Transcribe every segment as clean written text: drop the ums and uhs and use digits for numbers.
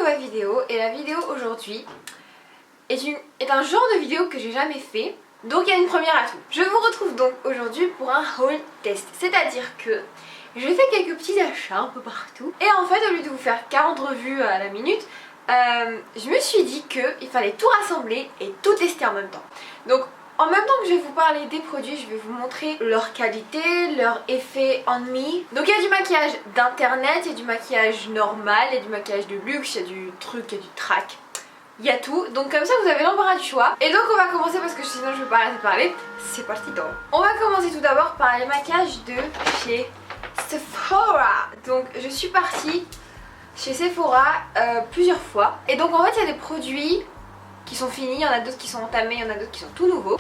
nouvelle vidéo et la vidéo aujourd'hui est un genre de vidéo que j'ai jamais fait, donc il y a une première à tout. Je vous retrouve donc aujourd'hui pour un haul test, c'est-à-dire que j'ai fait quelques petits achats un peu partout et en fait au lieu de vous faire 40 revues à la minute, je me suis dit qu'il fallait tout rassembler et tout tester en même temps. Donc en même temps que je vais vous parler des produits, je vais vous montrer leur qualité, leur effet on me. Donc il y a du maquillage d'internet, il y a du maquillage normal, il y a du maquillage de luxe, il y a du truc, il y a du track. Il y a tout, donc comme ça vous avez l'embarras du choix. Et donc on va commencer parce que sinon je ne vais pas arrêter de parler. C'est parti donc. On va commencer tout d'abord par les maquillages de chez Sephora. Donc je suis partie chez Sephora plusieurs fois. Et donc en fait il y a des produits qui sont finis, il y en a d'autres qui sont entamés, il y en a d'autres qui sont tout nouveaux.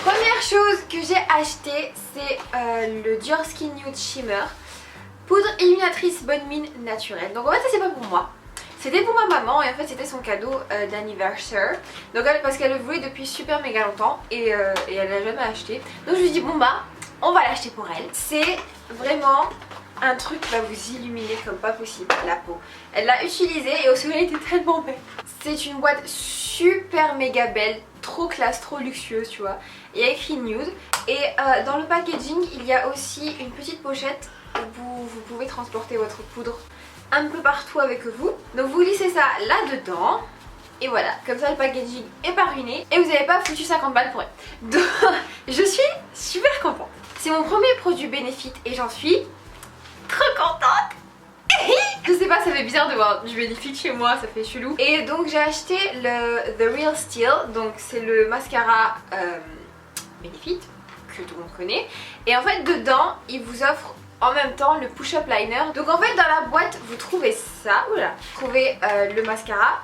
Première chose que j'ai acheté, c'est le Dior Skin Nude Shimmer poudre illuminatrice bonne mine naturelle. Donc en fait ça c'est pas pour moi, c'était pour ma maman et en fait c'était son cadeau d'anniversaire. Donc parce qu'elle le voulait depuis super méga longtemps et elle l'a jamais acheté. Donc je lui ai dit bon bah on va l'acheter pour elle. C'est vraiment un truc qui va vous illuminer comme pas possible la peau. Elle l'a utilisé et au soleil elle était tellement belle. C'est une boîte super méga belle, trop classe, trop luxueuse tu vois. Il y a écrit nude et dans le packaging il y a aussi une petite pochette où vous pouvez transporter votre poudre un peu partout avec vous. Donc vous glissez ça là-dedans. Et voilà, comme ça le packaging est pas ruiné et vous n'avez pas foutu 50 balles pour elle. Donc je suis super contente. C'est mon premier produit Benefit et j'en suis trop contente. Je sais pas, ça fait bizarre de voir du Benefit chez moi, ça fait chelou. Et donc j'ai acheté le The Real Steel, donc c'est le mascara Benefit que tout le monde connaît. Et en fait dedans, il vous offre en même temps le push-up liner. Donc en fait dans la boîte vous trouvez ça, voilà. Vous trouvez le mascara,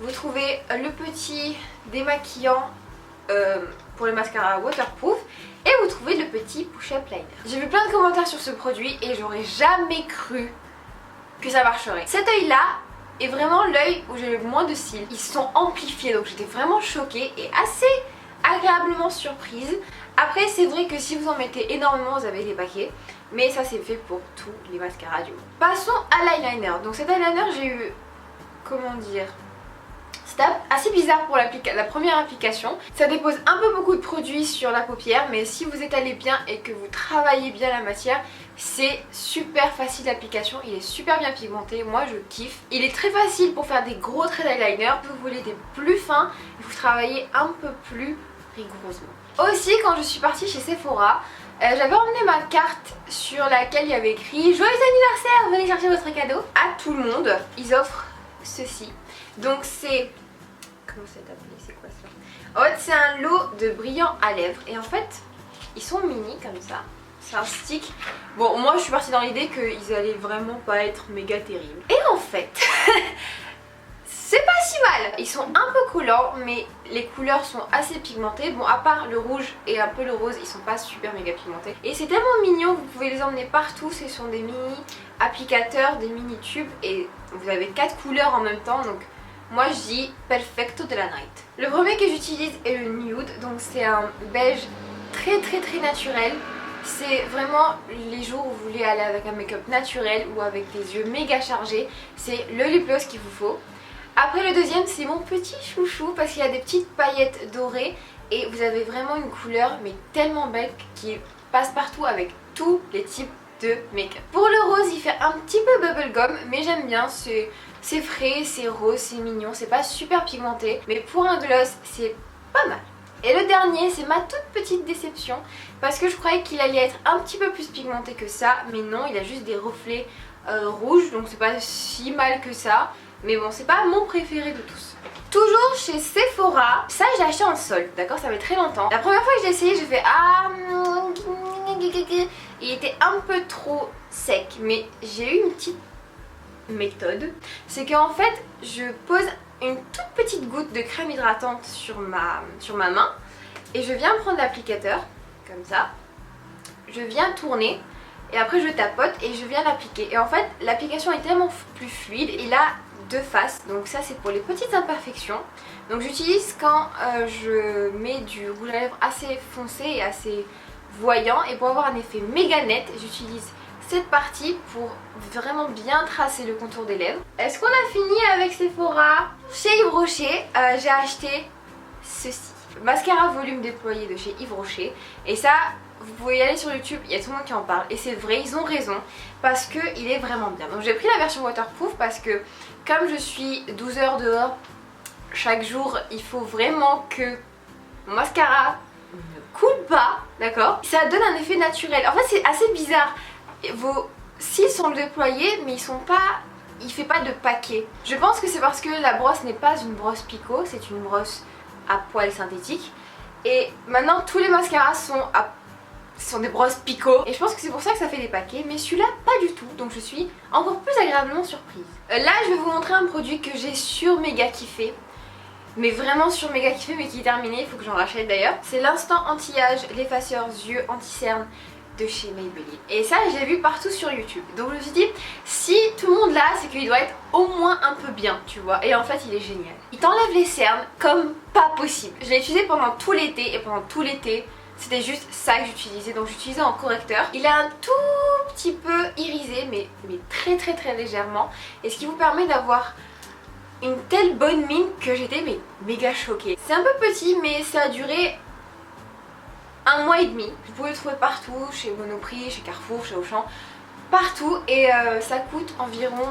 vous trouvez le petit démaquillant pour le mascara waterproof et vous trouvez le petit push-up liner. J'ai vu plein de commentaires sur ce produit et j'aurais jamais cru que ça marcherait. Cet œil là est vraiment l'œil où j'ai le moins de cils. Ils sont amplifiés donc j'étais vraiment choquée et assez agréablement surprise. Après c'est vrai que si vous en mettez énormément vous avez des paquets, mais ça c'est fait pour tous les mascaras du monde. Passons à l'eyeliner. Donc cet eyeliner j'ai eu, comment dire, c'était assez bizarre pour la première application. Ça dépose un peu beaucoup de produits sur la paupière, mais si vous étalez bien et que vous travaillez bien la matière, c'est super facile d'application. Il est super bien pigmenté, moi je kiffe. Il est très facile pour faire des gros traits d'eyeliner. Si vous voulez des plus fins, vous travaillez un peu plus rigoureusement. Aussi quand je suis partie chez Sephora, j'avais emmené ma carte sur laquelle il y avait écrit joyeux anniversaire, venez chercher votre cadeau à tout le monde. Ils offrent ceci. Donc c'est, comment c'est appelé, c'est quoi ça? En fait c'est un lot de brillants à lèvres et en fait ils sont mini comme ça. C'est un stick. Bon moi je suis partie dans l'idée qu'ils allaient vraiment pas être méga terribles. Et en fait c'est pas si mal. Ils sont un peu collants mais les couleurs sont assez pigmentées. Bon à part le rouge et un peu le rose, ils sont pas super méga pigmentés. Et c'est tellement mignon, vous pouvez les emmener partout. Ce sont des mini applicateurs, des mini tubes et vous avez 4 couleurs en même temps donc moi je dis perfecto de la night. Le premier que j'utilise est le nude, donc c'est un beige très naturel. C'est vraiment les jours où vous voulez aller avec un make-up naturel ou avec des yeux méga chargés, c'est le lip gloss qu'il vous faut. Après le deuxième c'est mon petit chouchou parce qu'il y a des petites paillettes dorées et vous avez vraiment une couleur mais tellement belle qui passe partout avec tous les types de make-up. Pour le rose il fait un petit peu bubblegum mais j'aime bien, c'est frais, c'est rose, c'est mignon, c'est pas super pigmenté mais pour un gloss c'est pas mal. Et le dernier c'est ma toute petite déception parce que je croyais qu'il allait être un petit peu plus pigmenté que ça mais non, il a juste des reflets rouges donc c'est pas si mal que ça. Mais bon, c'est pas mon préféré de tous. Toujours chez Sephora, ça je l'ai acheté en solde, d'accord, ça fait très longtemps. La première fois que j'ai essayé, j'ai fait ah, il était un peu trop sec, mais j'ai eu une petite méthode. C'est qu'en fait, je pose une toute petite goutte de crème hydratante sur ma main et je viens prendre l'applicateur, comme ça. Je viens tourner et après je tapote et je viens l'appliquer. Et en fait, l'application est tellement plus fluide, il a deux faces, donc ça c'est pour les petites imperfections. Donc j'utilise quand je mets du rouge à lèvres assez foncé et assez voyant, et pour avoir un effet méga net j'utilise cette partie pour vraiment bien tracer le contour des lèvres. Est-ce qu'on a fini avec Sephora? Chez Yves Rocher, j'ai acheté ceci. Mascara volume déployé de chez Yves Rocher. Et ça, vous pouvez y aller sur YouTube, il y a tout le monde qui en parle. Et c'est vrai, ils ont raison, parce qu'il est vraiment bien. Donc j'ai pris la version waterproof parce que comme je suis 12 heures dehors chaque jour, il faut vraiment que mon mascara ne coule pas, d'accord? Ça donne un effet naturel. En fait c'est assez bizarre. Vos cils sont déployés mais ils sont pas... il fait pas de paquet. Je pense que c'est parce que la brosse n'est pas une brosse Picot, c'est une brosse à poils synthétique. Et maintenant tous les mascaras sont des brosses Picot. Et je pense que c'est pour ça que ça fait des paquets. Mais celui-là pas du tout. Donc je suis encore plus agréablement surprise. Là je vais vous montrer un produit que j'ai sur méga kiffé. Mais vraiment sur méga kiffé, mais qui est terminé, il faut que j'en rachète d'ailleurs. C'est l'instant anti-âge, l'effaceur yeux anti-cerne de chez Maybelline. Et ça je l'ai vu partout sur YouTube. Donc je me suis dit, si tout le monde l'a, c'est qu'il doit être au moins un peu bien, tu vois. Et en fait il est génial. Il t'enlève les cernes comme pas possible. Je l'ai utilisé pendant tout l'été et pendant tout l'été c'était juste ça que j'utilisais. Donc j'utilisais en correcteur. Il est un tout petit peu irisé mais très légèrement. Et ce qui vous permet d'avoir une telle bonne mine que j'étais méga choquée. C'est un peu petit mais ça a duré 1 mois et demi. Vous pouvez le trouver partout, chez Monoprix, chez Carrefour, chez Auchan, partout. Et ça coûte environ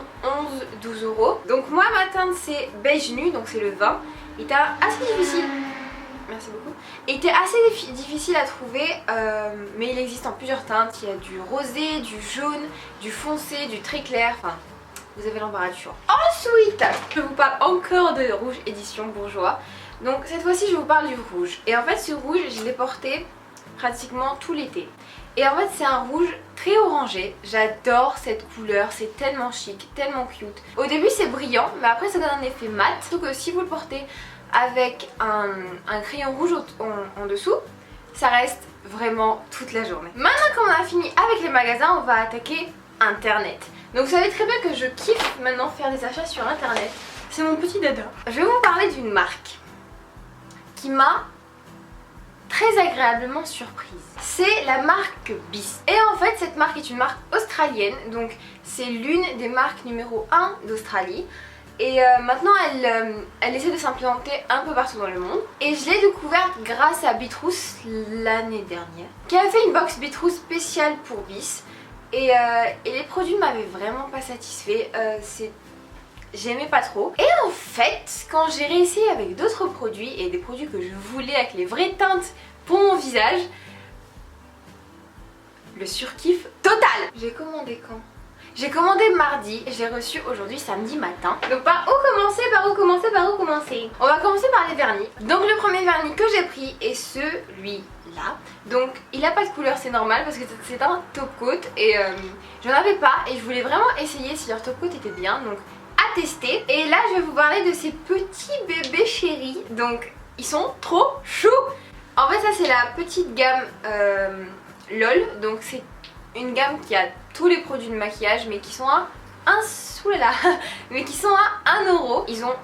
11-12 €. Donc moi ma teinte c'est beige nu, donc c'est le 20. Il était assez difficile. Merci beaucoup. Il était assez difficile à trouver, mais il existe en plusieurs teintes. Il y a du rosé, du jaune, du foncé, du très clair. Enfin, vous avez l'embarras du choix. Ensuite, je vous parle encore de rouge édition bourgeois. Donc cette fois-ci je vous parle du rouge. Et en fait ce rouge je l'ai porté pratiquement tout l'été. Et en fait c'est un rouge très orangé. J'adore cette couleur, c'est tellement chic, tellement cute. Au début c'est brillant mais après ça donne un effet mat. Surtout que si vous le portez avec un crayon rouge en dessous, ça reste vraiment toute la journée. Maintenant qu'on a fini avec les magasins, on va attaquer internet. Donc vous savez très bien que je kiffe maintenant faire des achats sur internet. C'est mon petit dada. Je vais vous parler d'une marque qui m'a très agréablement surprise. C'est la marque Bis. Et en fait cette marque est une marque australienne. Donc c'est l'une des marques numéro 1 d'Australie. Et maintenant elle essaie de s'implanter un peu partout dans le monde. Et je l'ai découverte grâce à Bitrous l'année dernière, qui a fait une box Bitrous spéciale pour Bis. Et les produits ne m'avaient vraiment pas satisfait. J'aimais pas trop. Et en fait, quand j'ai réessayé avec d'autres produits et des produits que je voulais avec les vraies teintes pour mon visage, le surkiff total. J'ai commandé quand? J'ai commandé mardi et je l'ai reçu aujourd'hui samedi matin. Donc par où commencer? On va commencer par les vernis. Donc le premier vernis que j'ai pris est celui-là. Donc il n'a pas de couleur, c'est normal parce que c'est un top coat. Et j'en avais pas et je voulais vraiment essayer si leur top coat était bien. Donc à tester. Et là je vais vous parler de ces petits bébés chéris. Donc ils sont trop choux. En fait ça c'est la petite gamme LOL. Donc c'est une gamme qui a tous les produits de maquillage mais qui sont à mais qui sont à 1 €. Ils ont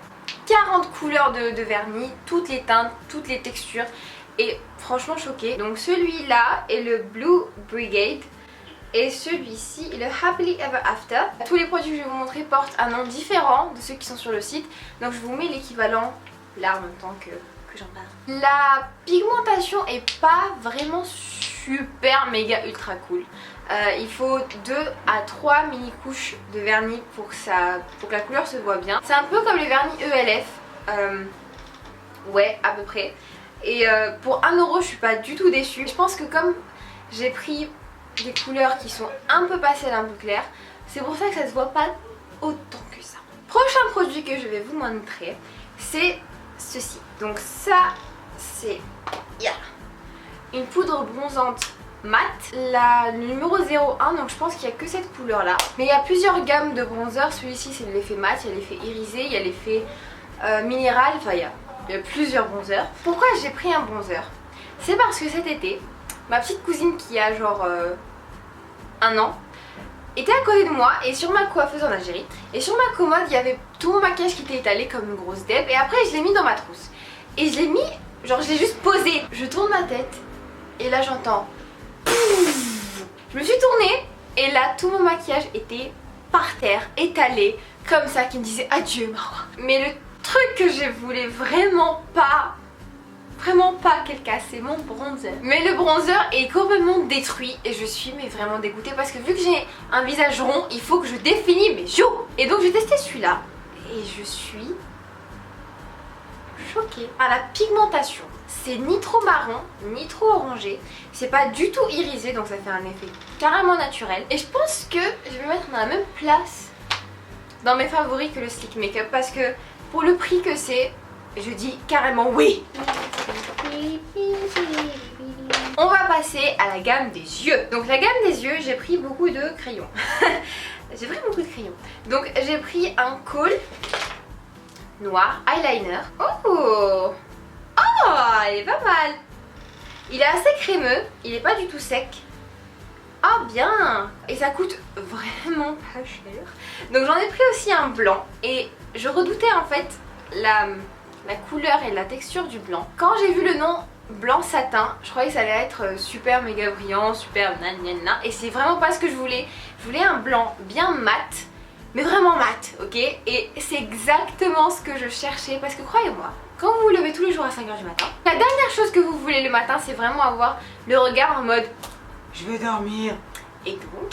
40 couleurs de vernis, toutes les teintes, toutes les textures et franchement choquée. Donc celui-là est le Blue Brigade et celui-ci est le Happily Ever After. Tous les produits que je vais vous montrer portent un nom différent de ceux qui sont sur le site. Donc je vous mets l'équivalent là en même temps que j'en parle. La pigmentation est pas vraiment super méga ultra cool. Il faut 2 à 3 mini couches de vernis pour que la couleur se voit bien. C'est un peu comme les vernis ELF, ouais à peu près. Et pour 1 € je suis pas du tout déçue. Je pense que comme j'ai pris des couleurs qui sont un peu pastel, un peu claires, c'est pour ça que ça se voit pas autant que ça. Prochain produit que je vais vous montrer, c'est ceci. Donc ça c'est une poudre bronzante mat, la numéro 01, donc je pense qu'il n'y a que cette couleur là. Mais il y a plusieurs gammes de bronzer, celui-ci c'est l'effet mat, il y a l'effet irisé, il y a l'effet minéral, enfin il y a plusieurs bronzers. Pourquoi j'ai pris un bronzer? C'est parce que cet été, ma petite cousine qui a genre 1 an, était à côté de moi et sur ma coiffeuse en Algérie. Et sur ma commode il y avait tout mon maquillage qui était étalé comme une grosse deb. Et après je l'ai mis dans ma trousse. Et je l'ai mis, genre je l'ai juste posé. Je tourne ma tête et là j'entends. Je me suis tournée Et là tout mon maquillage était par terre, étalé, comme ça, qui me disait adieu Marwa. Mais le truc que je voulais vraiment pas qu'elle casse, c'est mon bronzer. Mais le bronzer est complètement détruit et je suis mais vraiment dégoûtée parce que vu que j'ai un visage rond, il faut que je définisse mes joues. Et donc j'ai testé celui-là et je suis choquée par la pigmentation. C'est ni trop marron, ni trop orangé. C'est pas du tout irisé, donc ça fait un effet carrément naturel. Et je pense que je vais mettre dans la même place dans mes favoris que le Sleek Makeup parce que pour le prix que c'est, je dis carrément oui. On va passer à la gamme des yeux. Donc la gamme des yeux, j'ai pris beaucoup de crayons. J'ai pris beaucoup de crayons. Donc j'ai pris un kohl noir eyeliner. Oh, il est pas mal. Il est assez crémeux, il est pas du tout sec. Ah bien. Et ça coûte vraiment pas cher. Donc j'en ai pris aussi un blanc. Et je redoutais en fait la couleur et la texture du blanc. Quand j'ai vu le nom blanc satin, je croyais que ça allait être super méga brillant, super nanana. Et c'est vraiment pas ce que je voulais. Je voulais un blanc bien mat, mais vraiment mat, ok. Et c'est exactement ce que je cherchais parce que croyez-moi, quand vous vous levez tous les jours à 5h du matin, la dernière chose que vous voulez le matin, c'est vraiment avoir le regard en mode je vais dormir. Et donc,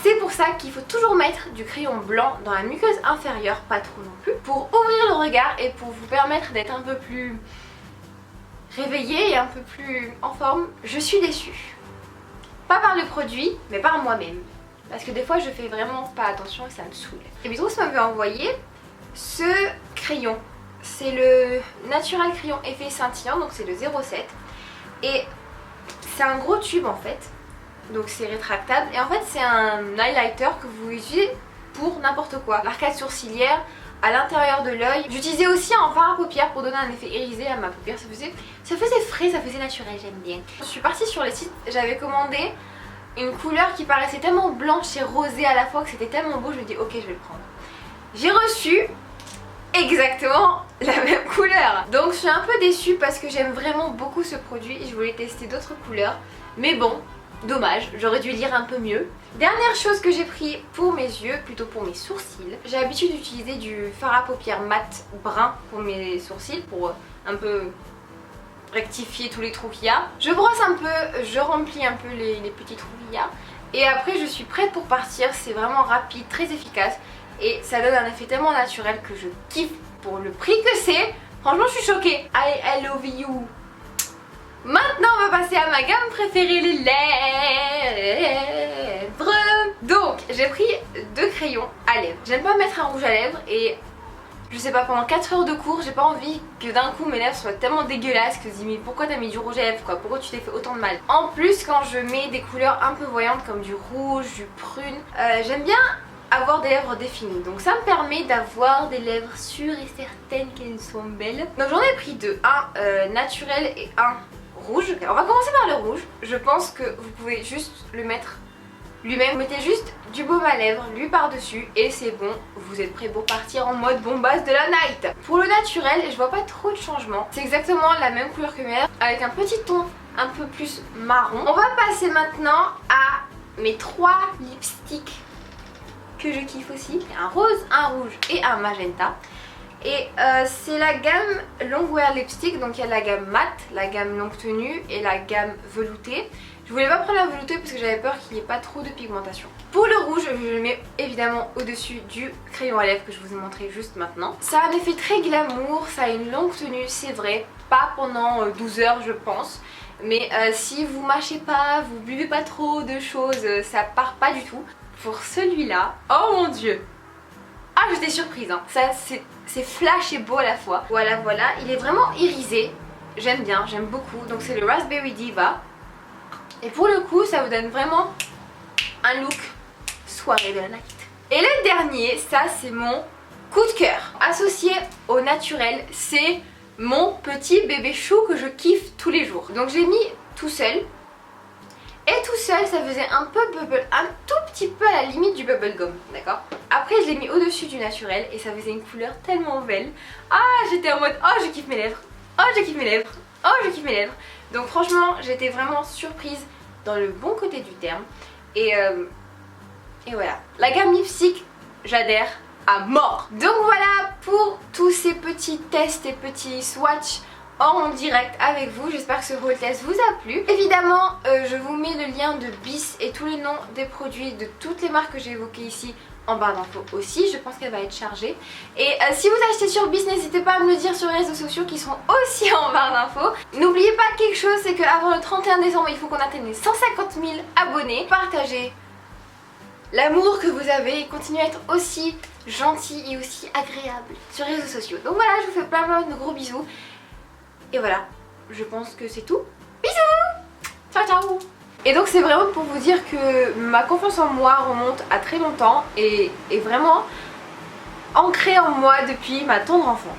c'est pour ça qu'il faut toujours mettre du crayon blanc dans la muqueuse inférieure, pas trop non plus, pour ouvrir le regard et pour vous permettre d'être un peu plus réveillé et un peu plus en forme. Je suis déçue. Pas par le produit, mais par moi-même. Parce que des fois, je fais vraiment pas attention et ça me saoule. Et Bitrus m'avait envoyé ce crayon. C'est le Natural Crayon Effet Scintillant, donc c'est le 07. Et c'est un gros tube en fait. Donc c'est rétractable et en fait c'est un highlighter que vous utilisez pour n'importe quoi. L'arcade sourcilière, à l'intérieur de l'œil. J'utilisais aussi en fard à paupières pour donner un effet irisé à ma paupière. Ça faisait frais, ça faisait naturel, j'aime bien. Je suis partie sur le site, j'avais commandé une couleur qui paraissait tellement blanche et rosée à la fois que c'était tellement beau, je me dis ok je vais le prendre. J'ai reçu exactement la même couleur. Donc je suis un peu déçue parce que j'aime vraiment beaucoup ce produit et je voulais tester d'autres couleurs. Mais bon, dommage, j'aurais dû lire un peu mieux. Dernière chose que j'ai pris pour mes yeux, plutôt pour mes sourcils. J'ai l'habitude d'utiliser du fard à paupières mat brun pour mes sourcils, pour un peu rectifier tous les trous qu'il y a. Je brosse un peu, je remplis un peu les petits trous qu'il y a. Et après je suis prête pour partir, c'est vraiment rapide, très efficace. Et ça donne un effet tellement naturel que je kiffe pour le prix que c'est. Franchement je suis choquée. I love you. Maintenant on va passer à ma gamme préférée, les lèvres. Donc j'ai pris 2 crayons à lèvres. J'aime pas mettre un rouge à lèvres et je sais pas, pendant 4 heures de cours j'ai pas envie que d'un coup mes lèvres soient tellement dégueulasses que je dis mais pourquoi t'as mis du rouge à lèvres quoi, pourquoi tu t'es fait autant de mal. En plus quand je mets des couleurs un peu voyantes comme du rouge, du prune, j'aime bien avoir des lèvres définies, donc ça me permet d'avoir des lèvres sûres et certaines qu'elles sont belles. Donc j'en ai pris 2, un naturel et un rouge. On va commencer par le rouge. Je pense que vous pouvez juste le mettre lui-même. Vous mettez juste du baume à lèvres, lui par-dessus et c'est bon. Vous êtes prêt pour partir en mode bombasse de la night. Pour le naturel, je vois pas trop de changement. C'est exactement la même couleur que mes lèvres avec un petit ton un peu plus marron. On va passer maintenant à mes 3 lipsticks que je kiffe aussi. Un rose, un rouge et un magenta. Et c'est la gamme Longwear Lipstick, donc il y a la gamme mat, la gamme longue tenue et la gamme veloutée. Je voulais pas prendre la veloutée parce que j'avais peur qu'il n'y ait pas trop de pigmentation. Pour le rouge, je le mets évidemment au-dessus du crayon à lèvres que je vous ai montré juste maintenant. Ça a un effet très glamour, ça a une longue tenue, c'est vrai, pas pendant 12 heures je pense. Mais si vous mâchez pas, vous buvez pas trop de choses, ça part pas du tout. Pour celui-là, oh mon dieu! Ah j'étais surprise, hein. Ça c'est flash et beau à la fois. Voilà, il est vraiment irisé. J'aime bien, j'aime beaucoup. Donc c'est le Raspberry Diva. Et pour le coup ça vous donne vraiment un look soirée de la night. Et le dernier, ça c'est mon coup de cœur. Associé au naturel, c'est mon petit bébé chou que je kiffe tous les jours. Donc j'ai mis tout seul. Et tout seul ça faisait un peu bubble, un tout petit peu à la limite du bubblegum, d'accord. Après je l'ai mis au dessus du naturel et ça faisait une couleur tellement belle. Ah j'étais en mode oh je kiffe mes lèvres, oh je kiffe mes lèvres, oh je kiffe mes lèvres. Donc franchement j'étais vraiment surprise dans le bon côté du terme. Et Et voilà, la gamme lipstick, j'adhère à mort. Donc voilà pour tous ces petits tests et petits swatchs en direct avec vous. J'espère que ce haul test vous a plu. Évidemment, je vous mets le lien de Bis et tous les noms des produits de toutes les marques que j'ai évoquées ici en barre d'infos aussi. Je pense qu'elle va être chargée. Et si vous achetez sur Bis, n'hésitez pas à me le dire sur les réseaux sociaux qui sont aussi en barre d'infos. N'oubliez pas quelque chose, c'est qu'avant le 31 décembre, il faut qu'on atteigne les 150 000 abonnés. Partagez l'amour que vous avez et continuez à être aussi gentil et aussi agréable sur les réseaux sociaux. Donc voilà, je vous fais plein de gros bisous. Et voilà, je pense que c'est tout. Bisous! Ciao ciao! Et donc c'est vraiment pour vous dire que ma confiance en moi remonte à très longtemps et est vraiment ancrée en moi depuis ma tendre enfance.